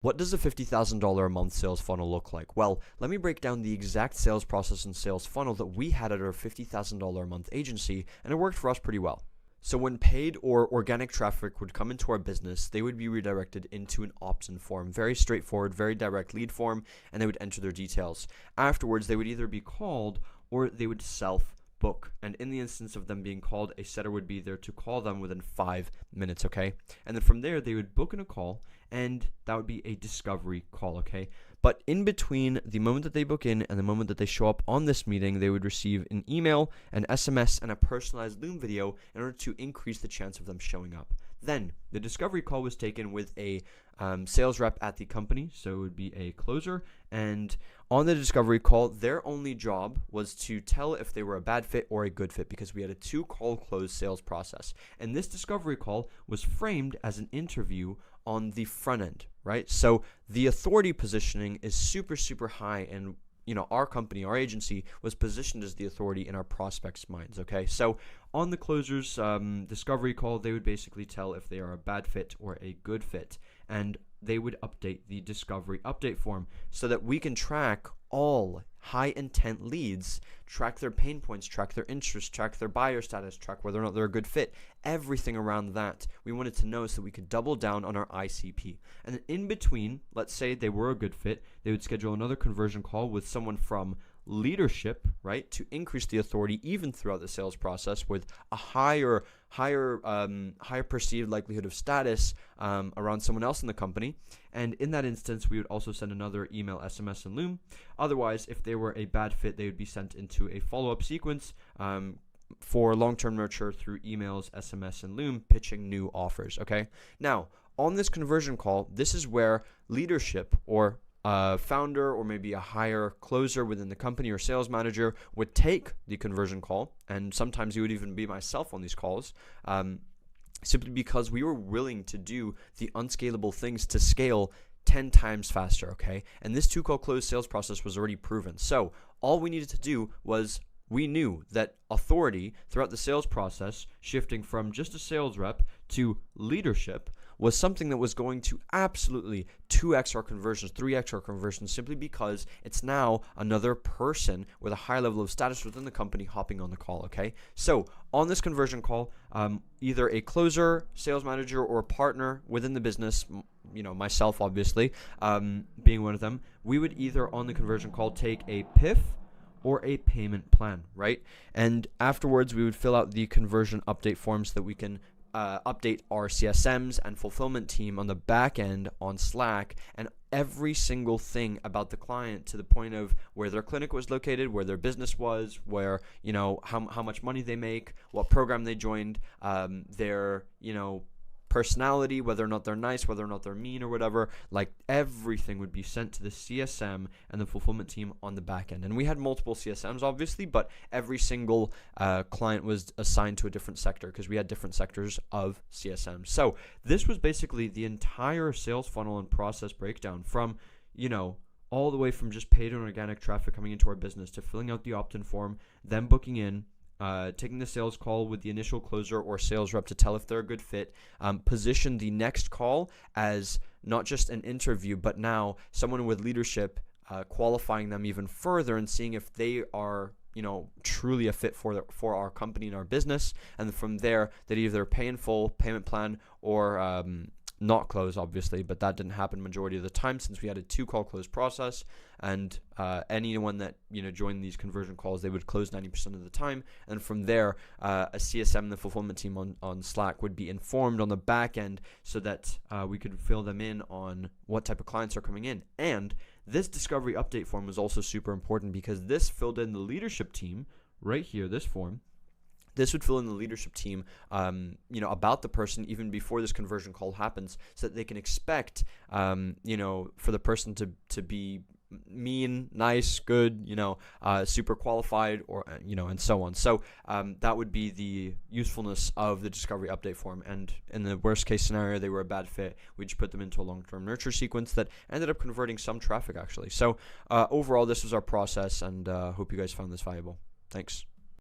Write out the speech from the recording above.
What does a $50,000 a month sales funnel look like? Well, let me break down the exact sales process and sales funnel that we had at our $50,000 a month agency, and it worked for us pretty well. So when paid or organic traffic would come into our business, they would be redirected into an opt-in form, very straightforward, very direct lead form, and they would enter their details. Afterwards, they would either be called or they would self-book. And in the instance of them being called, a setter would be there to call them within 5 minutes, okay? And then from there, they would book in a call, and that would be a discovery call, okay? But in between the moment that they book in and the moment that they show up on this meeting, they would receive an email, an SMS, and a personalized Loom video in order to increase the chance of them showing up. Then the discovery call was taken with a sales rep at the company, so it would be a closer, and on the discovery call, their only job was to tell if they were a bad fit or a good fit, because we had a 2-call close sales process. And this discovery call was framed as an interview on the front end, right? So the authority positioning is super, super high, and our company, our agency, was positioned as the authority in our prospects' minds, okay? So on the closer's discovery call, they would basically tell if they are a bad fit or a good fit, and they would update the discovery update form so that we can track all high intent leads, track their pain points, track their interests, track their buyer status, track whether or not they're a good fit, everything around that we wanted to know so that we could double down on our ICP. And then in between, let's say they were a good fit, they would schedule another conversion call with someone from leadership, right, to increase the authority even throughout the sales process with a higher perceived likelihood of status around someone else in the company. And in that instance, we would also send another email, SMS, and Loom. Otherwise, if they were a bad fit, they would be sent into a follow-up sequence for long-term nurture through emails, SMS, and Loom, pitching new offers, okay? Now, on this conversion call, this is where leadership or founder or maybe a higher closer within the company or sales manager would take the conversion call, and sometimes you would even be myself on these calls, simply because we were willing to do the unscalable things to scale 10 times faster, okay? And this 2-call close sales process was already proven. So all we needed to do was, we knew that authority throughout the sales process, shifting from just a sales rep to leadership, was something that was going to absolutely 2x our conversions, 3x our conversions, simply because it's now another person with a high level of status within the company hopping on the call, okay? So on this conversion call, either a closer, sales manager, or a partner within the business, myself obviously, being one of them, we would either on the conversion call take a PIF or a payment plan, right? And afterwards, we would fill out the conversion update forms so that we can update our CSMs and fulfillment team on the back end on Slack, and every single thing about the client, to the point of where their clinic was located, where their business was, where, how much money they make, what program they joined, their, personality, whether or not they're nice, whether or not they're mean or whatever. Like, everything would be sent to the CSM and the fulfillment team on the back end. And we had multiple CSMs obviously, but every single client was assigned to a different sector because we had different sectors of CSM. So this was basically the entire sales funnel and process breakdown, from all the way from just paid and organic traffic coming into our business to filling out the opt-in form, then booking in, taking the sales call with the initial closer or sales rep to tell if they're a good fit, position the next call as not just an interview, but now someone with leadership, qualifying them even further and seeing if they are truly a fit for our company and our business. And from there, they'd either pay in full, payment plan, or not close, obviously, but that didn't happen majority of the time since we had a 2-call close process. And anyone that joined these conversion calls, they would close 90% of the time. And from there, a CSM and the fulfillment team on Slack would be informed on the back end so that we could fill them in on what type of clients are coming in. And this discovery update form was also super important because this filled in the leadership team right here, this form. This would fill in the leadership team, about the person even before this conversion call happens, so that they can expect, for the person to be mean, nice, good, super qualified, or, and so on. So that would be the usefulness of the discovery update form. And in the worst case scenario, they were a bad fit, we just put them into a long-term nurture sequence that ended up converting some traffic, actually. So overall, this was our process, and hope you guys found this valuable. Thanks.